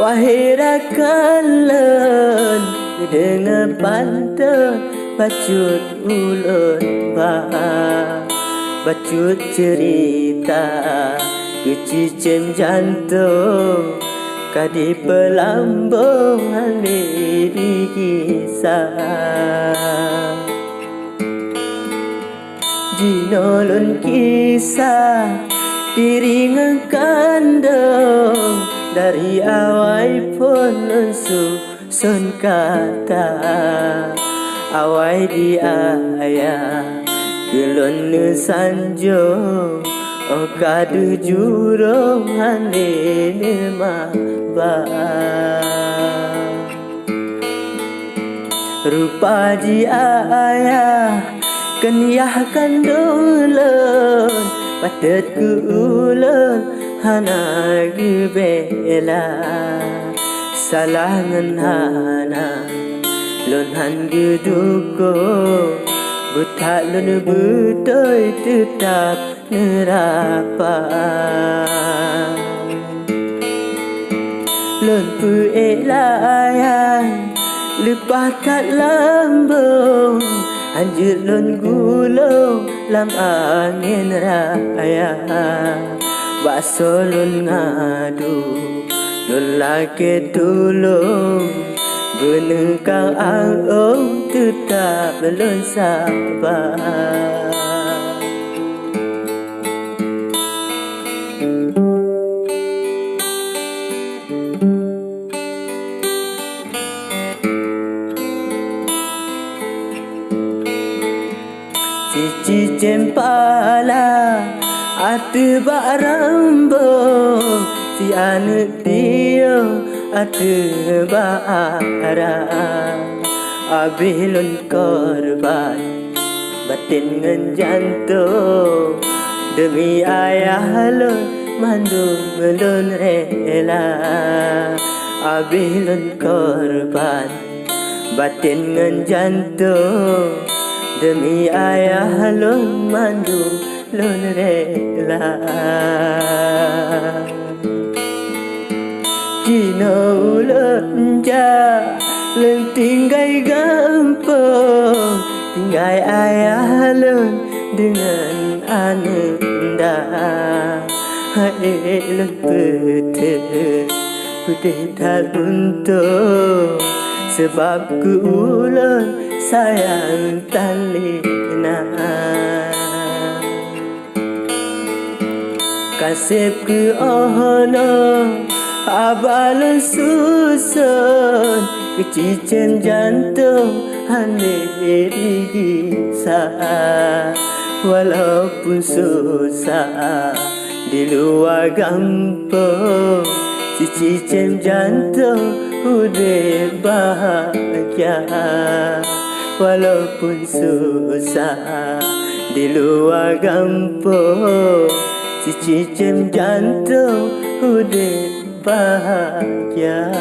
Wahai rakalan dengar pantun bacut ulun bacut cerita ke Cicem Jantong kadi pelambungan di kisah jinolon kisah Tiri kandong dari awai pun sun kata awai di ayah gelon sanjo oh kadu jurong hane maba rupa ji ayah kenyah kandulun patet ku ulun hana gebela salangan hana lon han geduko buta lon butoy tetap nerapa lon pu elayan lepas kat lambung anjir lon gulung lam angin raya bakso lon ngadu lon laki tulung benengkang ang tetap lon sabar Si Cicem pala atu bak rambung si anak dia atu bak arah abih lon korban batin ngan jantung demi ayah lon mandung lon rela abih lon korban batin ngan jantung demi ayah lon mandung lon rela Cina ulun ja lon tinggai gampang tinggai ayah lon dengan ananda hai lon putih putih tak untuk sebab ku ulun sayang talina kasih ku ohno abal susun ke Cicem Jantong hane kisah walaupun susah di luar gampang si Cicem Jantong udah bahagia walaupun susah di luar gampang si Cicem Jantong udah bahagia.